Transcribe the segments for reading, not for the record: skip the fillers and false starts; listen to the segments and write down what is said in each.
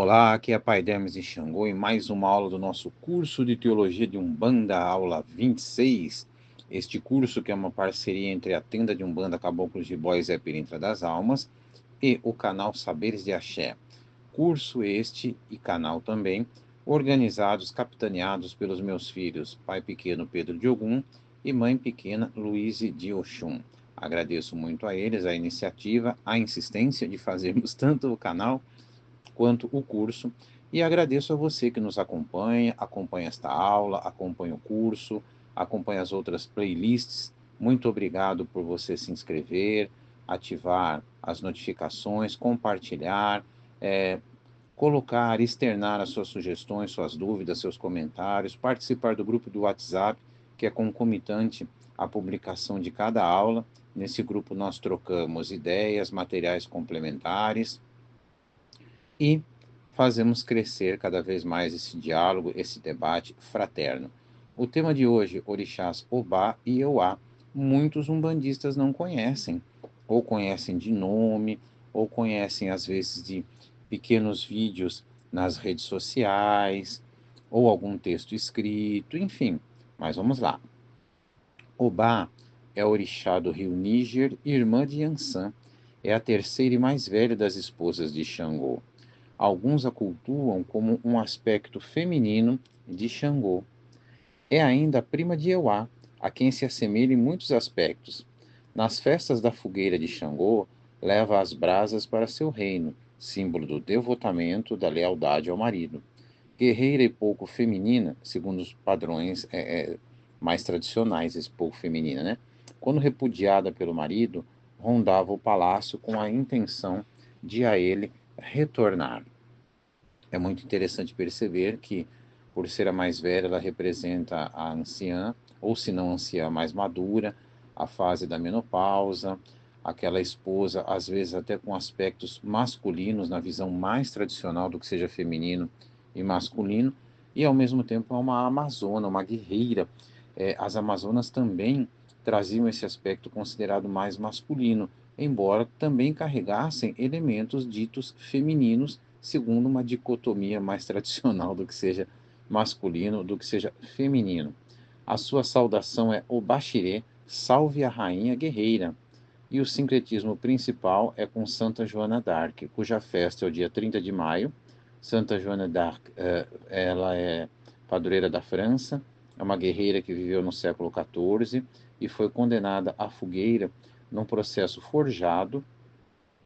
Olá, aqui é Pai Hermes e Xangô em mais uma aula do nosso curso de Teologia de Umbanda, aula 26. Este curso que é uma parceria entre a Tenda de Umbanda Caboclos de Bois e a Pirintra das Almas e o canal Saberes de Axé. Curso este e canal também, organizados, capitaneados pelos meus filhos, pai pequeno Pedro de Ogum e mãe pequena Luíse de Oxum. Agradeço muito a eles a iniciativa, a insistência de fazermos tanto o canal quanto o curso, e agradeço a você que nos acompanha, acompanha esta aula, acompanha o curso, acompanha as outras playlists. Muito obrigado por você se inscrever, ativar as notificações, compartilhar, colocar, externar as suas sugestões, suas dúvidas, seus comentários, participar do grupo do WhatsApp, que é concomitante à publicação de cada aula. Nesse grupo nós trocamos ideias, materiais complementares e fazemos crescer cada vez mais esse diálogo, esse debate fraterno. O tema de hoje, Orixás Obá e Euá, muitos umbandistas não conhecem, ou conhecem de nome, ou conhecem às vezes de pequenos vídeos nas redes sociais, ou algum texto escrito, enfim. Mas vamos lá. Obá é a orixá do rio Níger, irmã de Yansan. É a terceira e mais velha das esposas de Xangô. Alguns a cultuam como um aspecto feminino de Xangô. É ainda a prima de Euá, a quem se assemelha em muitos aspectos. Nas festas da fogueira de Xangô, leva as brasas para seu reino, símbolo do devotamento, da lealdade ao marido. Guerreira e pouco feminina, segundo os padrões mais tradicionais, esse pouco feminina, né? Quando repudiada pelo marido, rondava o palácio com a intenção de a ele retornar. É muito interessante perceber que, por ser a mais velha, ela representa a anciã, ou se não anciã, mais madura, a fase da menopausa, aquela esposa, às vezes até com aspectos masculinos, na visão mais tradicional do que seja feminino e masculino, e ao mesmo tempo é uma amazona, uma guerreira. As amazonas também traziam esse aspecto considerado mais masculino, embora também carregassem elementos ditos femininos segundo uma dicotomia mais tradicional do que seja masculino, do que seja feminino. A sua saudação é Obaxirê, salve a rainha guerreira. E o sincretismo principal é com Santa Joana d'Arc, cuja festa é o dia 30 de maio. Santa Joana d'Arc, ela é padroeira da França, é uma guerreira que viveu no século XIV e foi condenada à fogueira num processo forjado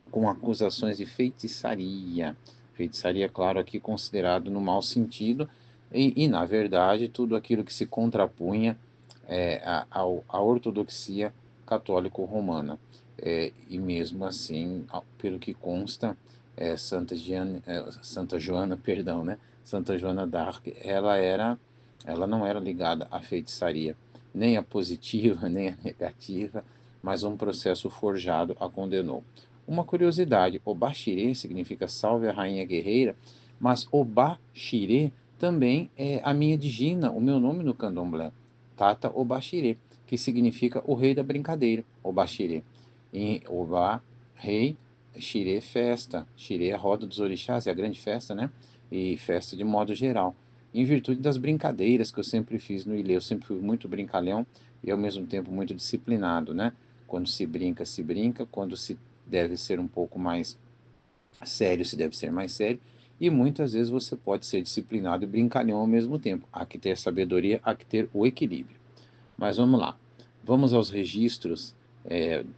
com acusações de feitiçaria. Feitiçaria, claro, aqui considerado no mau sentido, na verdade, tudo aquilo que se contrapunha à ortodoxia católico-romana. E mesmo assim, pelo que consta, Santa Joana, perdão, né? Santa Joana d'Arc, ela não era ligada à feitiçaria, nem a positiva, nem a negativa, mas um processo forjado a condenou. Uma curiosidade, Obaxirê significa salve a rainha guerreira, mas Obaxirê também é a minha digina, o meu nome no candomblé, Tata Obaxirê, que significa o rei da brincadeira, Obaxirê. Em Oba, rei, Xirê, festa. Xirê é a roda dos orixás, é a grande festa, né? E festa de modo geral. Em virtude das brincadeiras que eu sempre fiz no Ilê, eu sempre fui muito brincalhão e ao mesmo tempo muito disciplinado, né? Quando se brinca, se brinca. Quando se deve ser um pouco mais sério, se deve ser mais sério. E muitas vezes você pode ser disciplinado e brincalhão ao mesmo tempo. Há que ter sabedoria, há que ter o equilíbrio. Mas vamos lá. Vamos aos registros,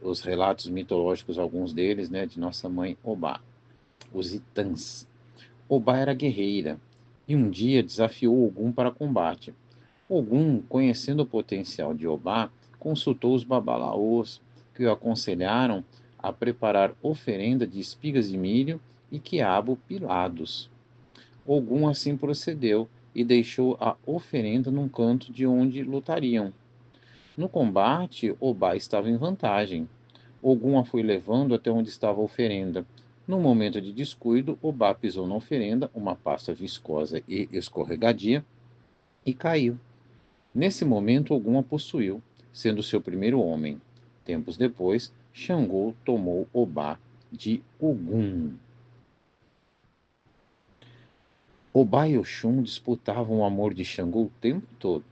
os relatos mitológicos, alguns deles, né, de nossa mãe Obá, os Itãs. Obá era guerreira e um dia desafiou Ogum para combate. Ogum, conhecendo o potencial de Obá, consultou os babalaôs, que o aconselharam a preparar oferenda de espigas de milho e quiabo pilados. Ogum assim procedeu e deixou a oferenda num canto de onde lutariam. No combate, Obá estava em vantagem. Ogum a foi levando até onde estava a oferenda. Num momento de descuido, Obá pisou na oferenda, uma pasta viscosa e escorregadia, e caiu. Nesse momento, Ogum a possuiu, sendo seu primeiro homem. Tempos depois, Xangô tomou Obá de Ogum. Obá e Oxum disputavam o amor de Xangô o tempo todo.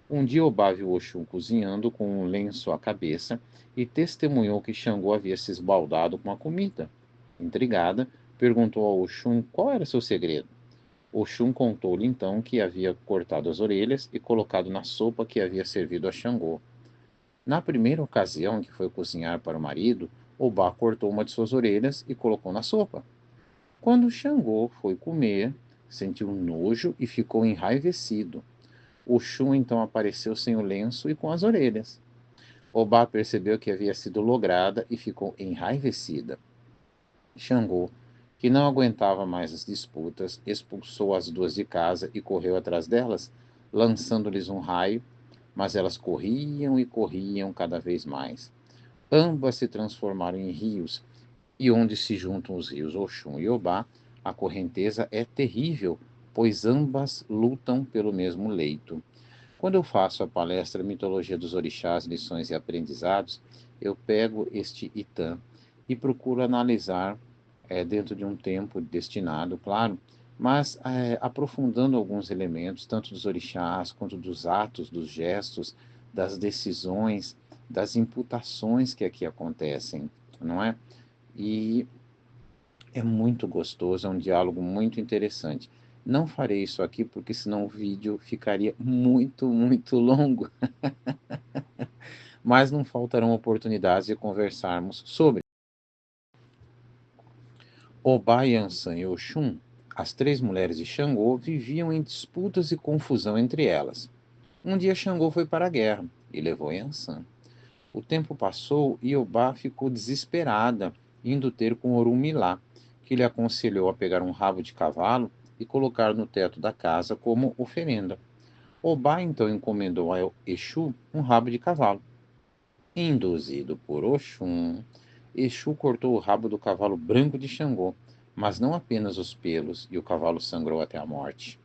Um dia Obá viu Oxum cozinhando com um lenço à cabeça e testemunhou que Xangô havia se esbaldado com a comida. Intrigada, perguntou a Oxum qual era seu segredo. Oxum contou-lhe então que havia cortado as orelhas e colocado na sopa que havia servido a Xangô. Na primeira ocasião que foi cozinhar para o marido, Obá cortou uma de suas orelhas e colocou na sopa. Quando Xangô foi comer, sentiu nojo e ficou enraivecido. Oxum então apareceu sem o lenço e com as orelhas. Obá percebeu que havia sido lograda e ficou enraivecida. Xangô, que não aguentava mais as disputas, expulsou as duas de casa e correu atrás delas, lançando-lhes um raio, mas elas corriam e corriam cada vez mais. Ambas se transformaram em rios, e onde se juntam os rios Oxum e Obá, a correnteza é terrível, pois ambas lutam pelo mesmo leito. Quando eu faço a palestra Mitologia dos Orixás, Lições e Aprendizados, eu pego este Itã e procuro analisar dentro de um tempo destinado, claro, mas aprofundando alguns elementos, tanto dos orixás quanto dos atos, dos gestos, das decisões, das imputações que aqui acontecem, não é? E é muito gostoso, é um diálogo muito interessante. Não farei isso aqui porque senão o vídeo ficaria muito, muito longo, mas não faltarão oportunidades de conversarmos sobre. Obá, Yansan e Oxum, as três mulheres de Xangô, viviam em disputas e confusão entre elas. Um dia Xangô foi para a guerra e levou Yansan. O tempo passou e Obá ficou desesperada, indo ter com Orumilá, que lhe aconselhou a pegar um rabo de cavalo e colocar no teto da casa como oferenda. Obá então encomendou a Exu um rabo de cavalo. Induzido por Oxum, Exu cortou o rabo do cavalo branco de Xangô, mas não apenas os pelos, e o cavalo sangrou até a morte.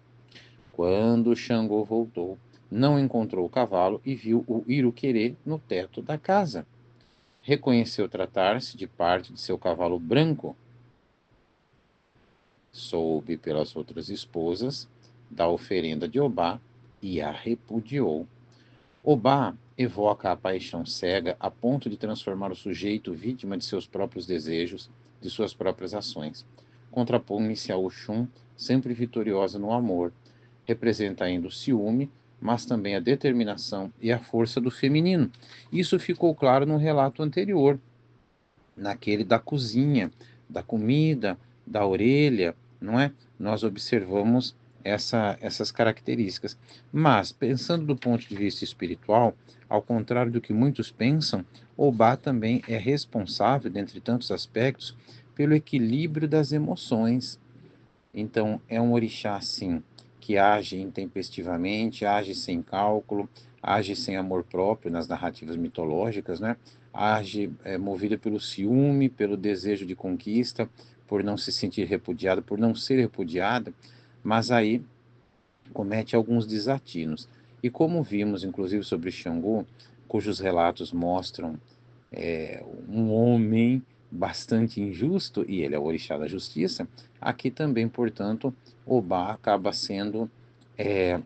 Quando Xangô voltou, não encontrou o cavalo e viu o Iruquerê no teto da casa. Reconheceu tratar-se de parte de seu cavalo branco. Soube pelas outras esposas da oferenda de Obá e a repudiou. Obá evoca a paixão cega a ponto de transformar o sujeito vítima de seus próprios desejos, de suas próprias ações. Contrapõe-se a Oxum, sempre vitoriosa no amor. Representa ainda o ciúme, mas também a determinação e a força do feminino. Isso ficou claro no relato anterior, naquele da cozinha, da comida, da orelha, não é? Nós observamos essas características. Mas, pensando do ponto de vista espiritual, ao contrário do que muitos pensam, Obá também é responsável, dentre tantos aspectos, pelo equilíbrio das emoções. Então, é um orixá, sim, que age intempestivamente, age sem cálculo, age sem amor próprio nas narrativas mitológicas, né? Age movido pelo ciúme, pelo desejo de conquista, por não se sentir repudiado, por não ser repudiada, mas aí comete alguns desatinos. E como vimos, inclusive, sobre Xangô, cujos relatos mostram um homem bastante injusto, e ele é o orixá da justiça, aqui também, portanto, Obá acaba sendo é,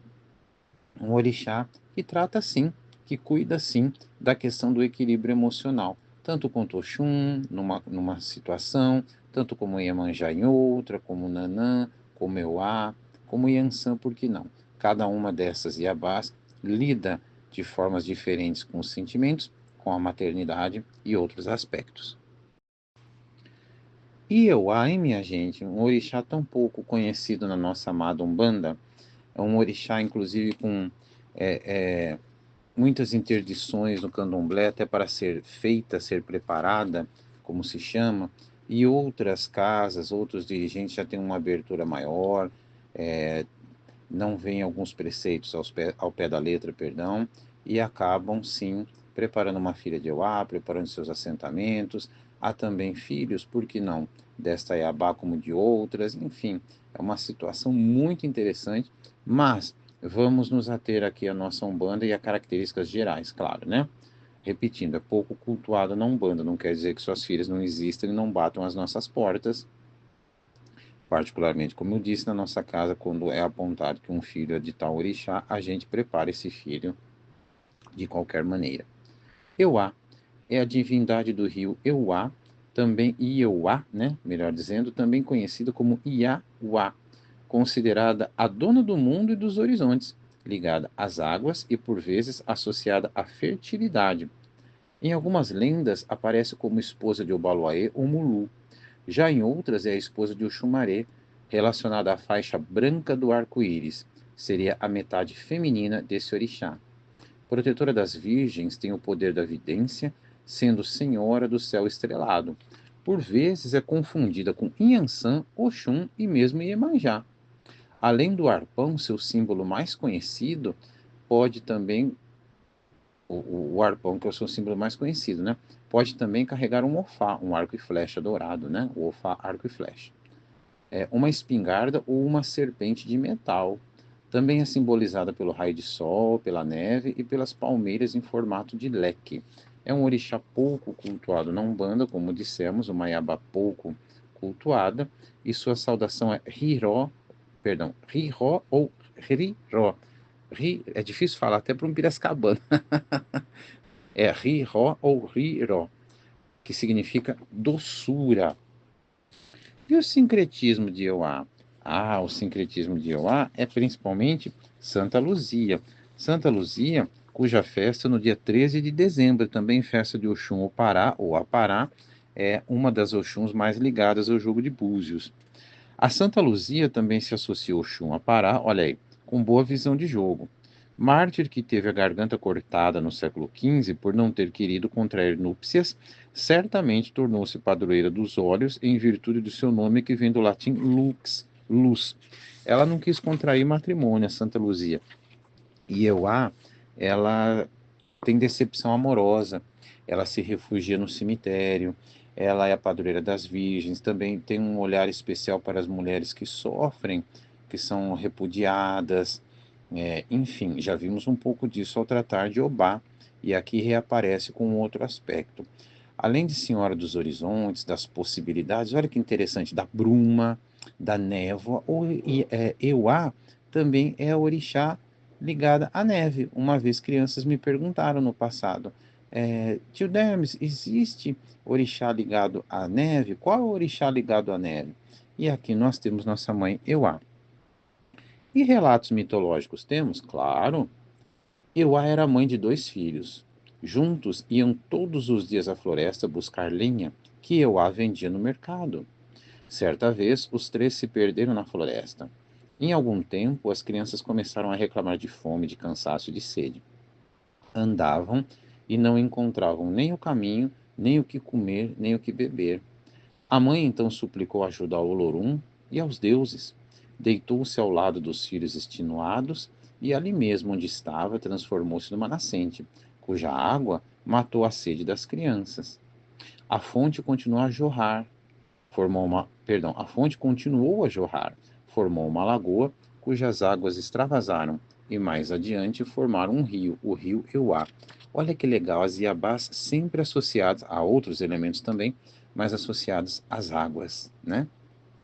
um orixá que trata sim, que cuida sim da questão do equilíbrio emocional, tanto quanto Oxum numa situação, tanto como Iemanjá em outra, como Nanã, como Euá, como Yansan, por que não? Cada uma dessas Iabás lida de formas diferentes com os sentimentos, com a maternidade e outros aspectos. Ieuá, hein, minha gente, um orixá tão pouco conhecido na nossa amada Umbanda, é um orixá, inclusive, com é, é, muitas interdições no candomblé, até para ser feita, ser preparada, como se chama, e outras casas, outros dirigentes já têm uma abertura maior, é, não veem alguns preceitos ao pé da letra, perdão, e acabam, sim, preparando uma filha de Euá, preparando seus assentamentos. Há também filhos, por que não, desta Iabá como de outras, enfim, é uma situação muito interessante, mas vamos nos ater aqui à nossa Umbanda e a características gerais, claro, né? Repetindo, é pouco cultuada na Umbanda, não quer dizer que suas filhas não existem e não batam às nossas portas Particularmente, como eu disse, na nossa casa, quando é apontado que um filho é de tal orixá, a gente prepara esse filho de qualquer maneira. Euá é a divindade do rio Euá, também Ieuá, né? Melhor dizendo, também conhecida como Iauá, considerada a dona do mundo e dos horizontes, ligada às águas e por vezes associada à fertilidade. Em algumas lendas aparece como esposa de Obaluaê ou Mulu, já em outras é a esposa de Oxumaré, relacionada à faixa branca do arco-íris, seria a metade feminina desse orixá. Protetora das virgens, tem o poder da vidência, sendo senhora do céu estrelado. Por vezes é confundida com Inhansã, Oxum e mesmo Iemanjá. Além do arpão, seu símbolo mais conhecido, pode também, o arpão, que é o seu símbolo mais conhecido, né? Pode também carregar um ofá, um arco e flecha dourado, né? O ofá, arco e flecha. Uma espingarda ou uma serpente de metal. Também é simbolizada pelo raio de sol, pela neve e pelas palmeiras em formato de leque. É um orixá pouco cultuado na Umbanda, como dissemos, uma iaba pouco cultuada, e sua saudação é Riró, perdão, Riró ou Riró. É difícil falar até para um piracicabano. É Riró ou Riró, que significa doçura. E o sincretismo de Euá? Ah, o sincretismo de Euá é principalmente Santa Luzia. Santa Luzia, cuja festa no dia 13 de dezembro, também festa de Oxum Opará, ou Apará, é uma das Oxuns mais ligadas ao jogo de búzios. A Santa Luzia também se associa ao Oxum Apará, olha aí, com boa visão de jogo. Mártir que teve a garganta cortada no século XV por não ter querido contrair núpcias, certamente tornou-se padroeira dos olhos em virtude do seu nome que vem do latim lux, luz. Ela não quis contrair matrimônio, a Santa Luzia. E Euá, ela tem decepção amorosa, ela se refugia no cemitério, ela é a padroeira das virgens, também tem um olhar especial para as mulheres que sofrem, que são repudiadas, enfim, já vimos um pouco disso ao tratar de Obá, e aqui reaparece com um outro aspecto. Além de Senhora dos Horizontes, das possibilidades, olha que interessante, da bruma, da névoa, Euá também é a orixá ligada à neve. Uma vez crianças me perguntaram no passado, tio Dermes, existe orixá ligado à neve? Qual é o orixá ligado à neve? E aqui nós temos nossa mãe Euá. E relatos mitológicos temos? Claro. Euá era mãe de dois filhos. Juntos iam todos os dias à floresta buscar lenha que Euá vendia no mercado. Certa vez, os três se perderam na floresta. Em algum tempo, as crianças começaram a reclamar de fome, de cansaço e de sede. Andavam e não encontravam nem o caminho, nem o que comer, nem o que beber. A mãe então suplicou ajuda ao Olorum e aos deuses. Deitou-se ao lado dos filhos extenuados e ali mesmo onde estava transformou-se numa nascente, cuja água matou a sede das crianças. A fonte continuou a jorrar, a fonte continuou a jorrar, formou uma lagoa cujas águas extravasaram e mais adiante formaram um rio, o rio Euá. Olha que legal, as Iabás sempre associadas a outros elementos também, mas associados às águas, né?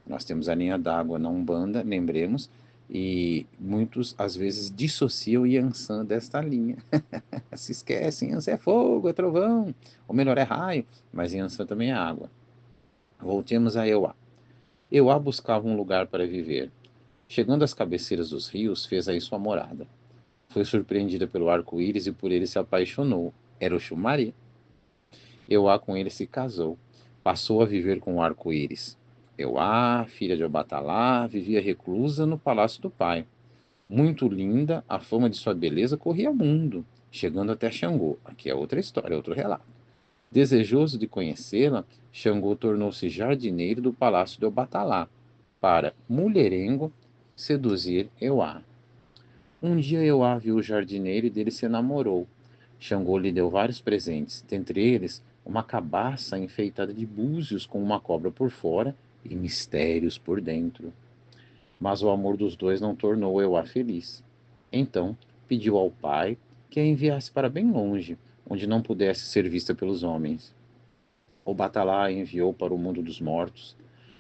Nós temos a linha d'água na Umbanda, lembremos, e muitos às vezes dissociam Yansan desta linha. Se esquecem, Yansan é fogo, é trovão, ou melhor, é raio, mas Yansan também é água. Voltemos a Euá. Euá buscava um lugar para viver. Chegando às cabeceiras dos rios, fez aí sua morada. Foi surpreendida pelo arco-íris e por ele se apaixonou. Era o Xumari. Euá com ele se casou. Passou a viver com o arco-íris. Euá, filha de Obatalá, vivia reclusa no palácio do pai. Muito linda, a fama de sua beleza corria mundo, chegando até Xangô. Aqui é outra história, outro relato. Desejoso de conhecê-la, Xangô tornou-se jardineiro do palácio de Obatalá, para, mulherengo, seduzir Euá. Um dia Euá viu o jardineiro e dele se enamorou. Xangô lhe deu vários presentes, dentre eles uma cabaça enfeitada de búzios com uma cobra por fora e mistérios por dentro. Mas o amor dos dois não tornou Euá feliz. Então pediu ao pai que a enviasse para bem longe, onde não pudesse ser vista pelos homens. O Batalá a enviou para o mundo dos mortos.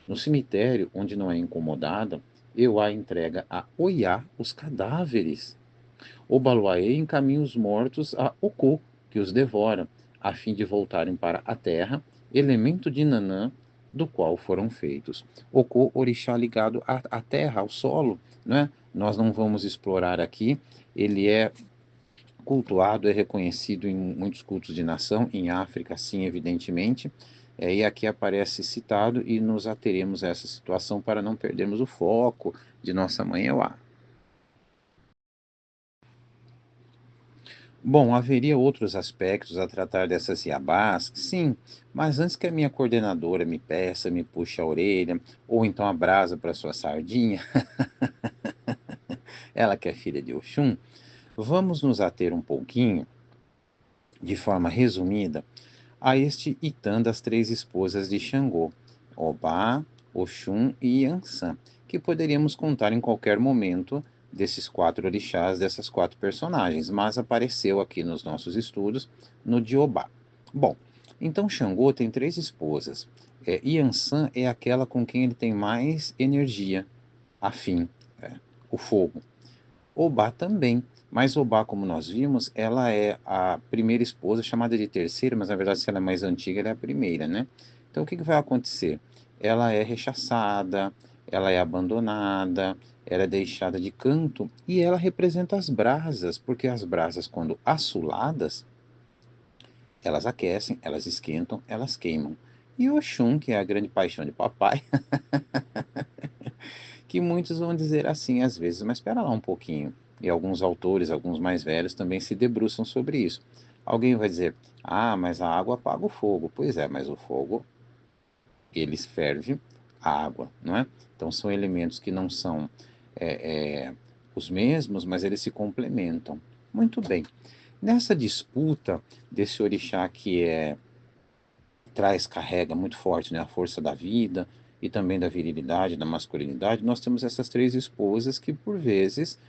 No cemitério, onde não é incomodada, Euá entrega a Oiá os cadáveres. Obaloaê encaminha os mortos a Ocô, que os devora, a fim de voltarem para a terra, elemento de Nanã, do qual foram feitos. Ocô, orixá ligado à terra, ao solo, né? Nós não vamos explorar aqui. Ele é cultuado, é reconhecido em muitos cultos de nação, em África, sim, evidentemente. E aqui aparece citado e nos ateremos a essa situação para não perdermos o foco de nossa mãe Euá. Bom, haveria outros aspectos a tratar dessas iabás? Sim, mas antes que a minha coordenadora me peça, me puxe a orelha, ou então a brasa para sua sardinha, ela que é filha de Oxum, vamos nos ater um pouquinho, de forma resumida, a este Itã das três esposas de Xangô, Obá, Oxum e Yansan, que poderíamos contar em qualquer momento desses quatro orixás, dessas quatro personagens, mas apareceu aqui nos nossos estudos no de Obá. Bom, então Xangô tem três esposas. Yansan é aquela com quem ele tem mais energia, afim, o fogo. Obá também. Mas Obá, como nós vimos, ela é a primeira esposa, chamada de terceira, mas na verdade, se ela é mais antiga, ela é a primeira, né? Então, o que que vai acontecer? Ela é rechaçada, ela é abandonada, ela é deixada de canto e ela representa as brasas, porque as brasas, quando assoladas, elas aquecem, elas esquentam, elas queimam. E Oxum, que é a grande paixão de papai, que muitos vão dizer assim às vezes, mas espera lá um pouquinho. E alguns autores, alguns mais velhos, também se debruçam sobre isso. Alguém vai dizer, ah, mas a água apaga o fogo. Pois é, mas o fogo, ele ferve a água, não é? Então são elementos que não são é, é, os mesmos, mas eles se complementam. Muito bem. Nessa disputa desse orixá que carrega muito forte, né, a força da vida e também da virilidade, da masculinidade, nós temos essas três esposas que, por vezes,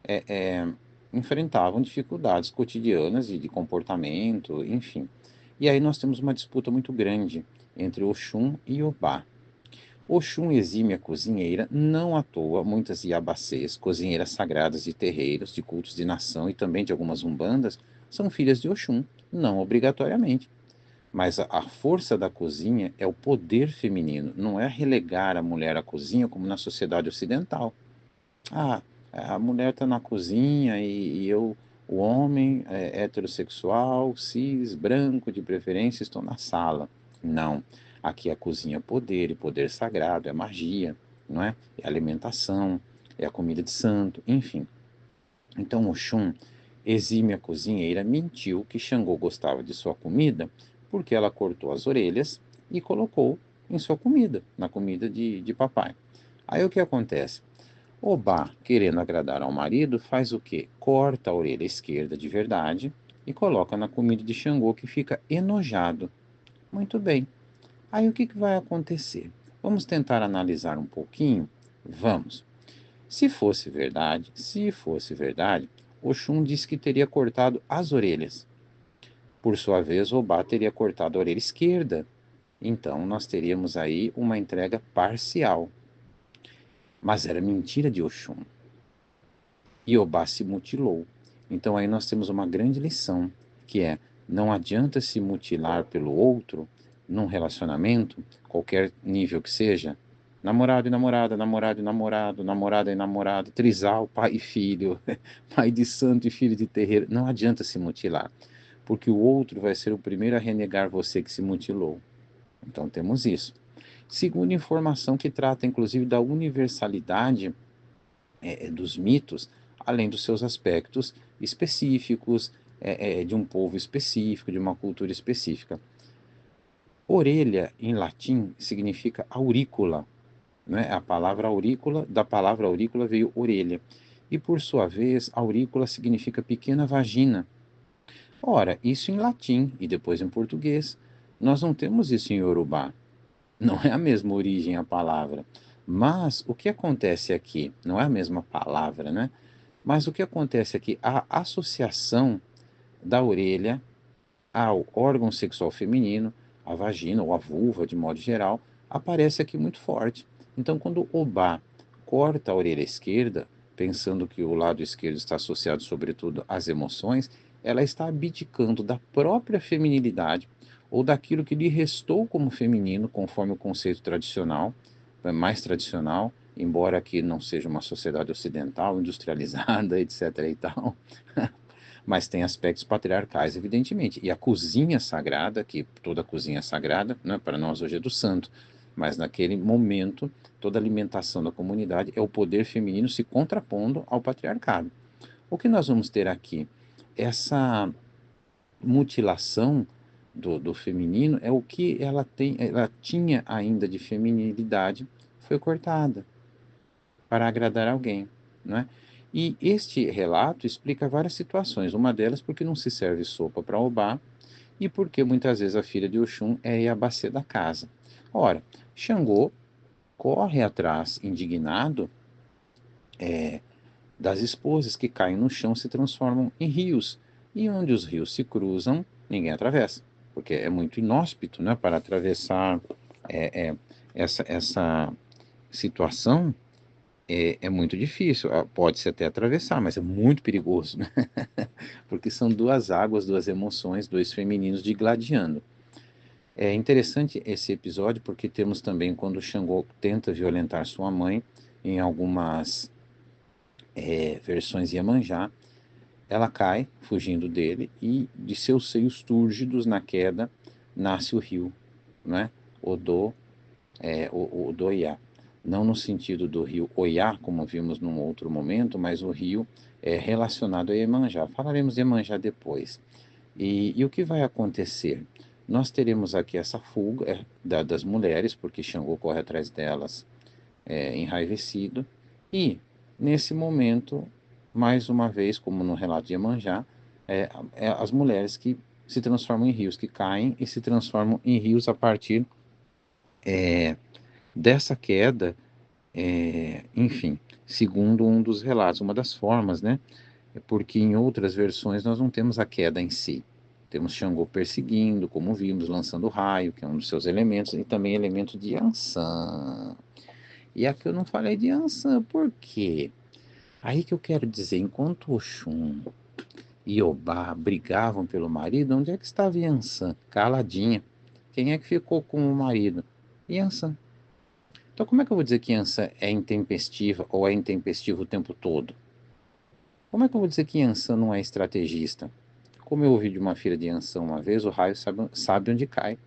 é, é, enfrentavam dificuldades cotidianas de comportamento, enfim. E aí nós temos uma disputa muito grande entre Oxum e Obá. Oxum exime a cozinheira, não à toa, muitas iabacês, cozinheiras sagradas de terreiros, de cultos de nação e também de algumas umbandas, são filhas de Oxum, não obrigatoriamente. Mas a força da cozinha é o poder feminino, não é relegar a mulher à cozinha como na sociedade ocidental. Ah, a mulher está na cozinha e eu, o homem heterossexual, cis, branco de preferência, estou na sala. Não. Aqui a cozinha é poder, e poder sagrado, é magia, não é? É alimentação, é a comida de santo, enfim. Então Oxum, exime a cozinheira, mentiu que Xangô gostava de sua comida porque ela cortou as orelhas e colocou em sua comida, na comida de papai. Aí o que acontece? Obá, querendo agradar ao marido, faz o quê? Corta a orelha esquerda de verdade e coloca na comida de Xangô, que fica enojado. Muito bem. Aí o que vai acontecer? Vamos tentar analisar um pouquinho? Vamos. Se fosse verdade, Oxum disse que teria cortado as orelhas. Por sua vez, Obá teria cortado a orelha esquerda. Então, nós teríamos aí uma entrega parcial. Mas era mentira de Oxum. Iobá se mutilou. Então aí nós temos uma grande lição, que é não adianta se mutilar pelo outro num relacionamento, qualquer nível que seja, namorado e namorada, namorado e namorado, namorada e namorado, trisal, pai e filho, pai de santo e filho de terreiro, não adianta se mutilar, porque o outro vai ser o primeiro a renegar você que se mutilou. Então temos isso. Segunda informação que trata inclusive da universalidade dos mitos, além dos seus aspectos específicos, de um povo específico, de uma cultura específica. Orelha, em latim, significa aurícula, né? A palavra aurícula, da palavra aurícula veio orelha. E, por sua vez, aurícula significa pequena vagina. Ora, isso em latim e depois em português. Nós não temos isso em Yorubá. Não é a mesma origem a palavra. Mas o que acontece aqui? Não é a mesma palavra, né? Mas o que acontece aqui? A associação da orelha ao órgão sexual feminino, a vagina ou a vulva, de modo geral, aparece aqui muito forte. Então, quando Obá corta a orelha esquerda, pensando que o lado esquerdo está associado, sobretudo, às emoções, ela está abdicando da própria feminilidade ou daquilo que lhe restou como feminino, conforme o conceito tradicional, mais tradicional, embora aqui não seja uma sociedade ocidental, industrializada, etc. e tal, mas tem aspectos patriarcais, evidentemente. E a cozinha sagrada, que toda cozinha é sagrada, né, para nós hoje é do santo, mas naquele momento, toda a alimentação da comunidade é o poder feminino se contrapondo ao patriarcado. O que nós vamos ter aqui? Essa mutilação do feminino é o que ela tinha ainda de feminilidade, foi cortada para agradar alguém, né? E este relato explica várias situações, uma delas porque não se serve sopa para Obá e porque muitas vezes a filha de Oxum é Iabacê da casa. Ora, Xangô corre atrás, indignado, das esposas que caem no chão e se transformam em rios, e onde os rios se cruzam, ninguém atravessa, porque é muito inóspito, né, para atravessar é, é, essa situação. É muito difícil, pode-se até atravessar, mas é muito perigoso, né? Porque são duas águas, duas emoções, dois femininos digladiando. É interessante esse episódio porque temos também quando Xangô tenta violentar sua mãe, em algumas versões Iemanjá, ela cai, fugindo dele, e de seus seios túrgidos na queda nasce o rio, né? Odo, o Odoiá. Não no sentido do rio Oiá, como vimos num outro momento, mas o rio é relacionado a Iemanjá. Falaremos de Iemanjá depois. E o que vai acontecer? Nós teremos aqui essa fuga das mulheres, porque Xangô corre atrás delas enraivecido, e nesse momento, mais uma vez, como no relato de Iemanjá, as mulheres que se transformam em rios, que caem e se transformam em rios a partir dessa queda, enfim, segundo um dos relatos, uma das formas, né? É porque em outras versões nós não temos a queda em si. Temos Xangô perseguindo, como vimos, lançando raio, que é um dos seus elementos, e também elemento de Ansan. E aqui eu não falei de Ansan, por quê? Aí que eu quero dizer, enquanto Oxum e Obá brigavam pelo marido, onde é que estava Yansan? Caladinha. Quem é que ficou com o marido? Yansan. Então como é que eu vou dizer que Yansan é intempestiva ou é intempestivo o tempo todo? Como é que eu vou dizer que Yansan não é estrategista? Como eu ouvi de uma filha de Yansan uma vez, o raio sabe onde cai.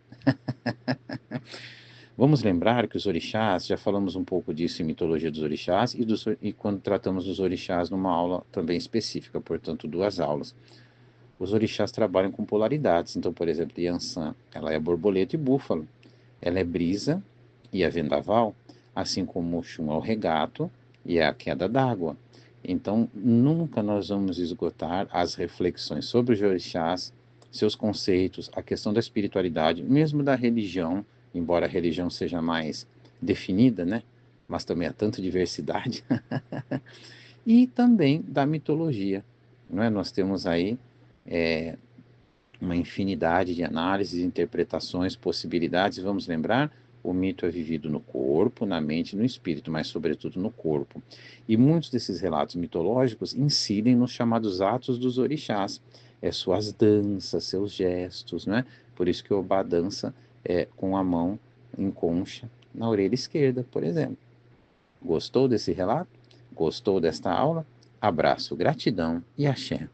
Vamos lembrar que os orixás, já falamos um pouco disso em mitologia dos orixás e quando tratamos dos orixás numa aula também específica, portanto, duas aulas. Os orixás trabalham com polaridades. Então, por exemplo, Yansan, ela é borboleta e búfalo. Ela é brisa e é vendaval, assim como Oxum é o regato e é a queda d'água. Então, nunca nós vamos esgotar as reflexões sobre os orixás, seus conceitos, a questão da espiritualidade, mesmo da religião, embora a religião seja mais definida, né? Mas também há tanta diversidade, e também da mitologia, não é? Nós temos aí uma infinidade de análises, interpretações, possibilidades. Vamos lembrar, o mito é vivido no corpo, na mente e no espírito, mas sobretudo no corpo. E muitos desses relatos mitológicos incidem nos chamados atos dos orixás, suas danças, seus gestos, né? Por isso que o Obá dança com a mão em concha na orelha esquerda, por exemplo. Gostou desse relato? Gostou desta aula? Abraço, gratidão e axé.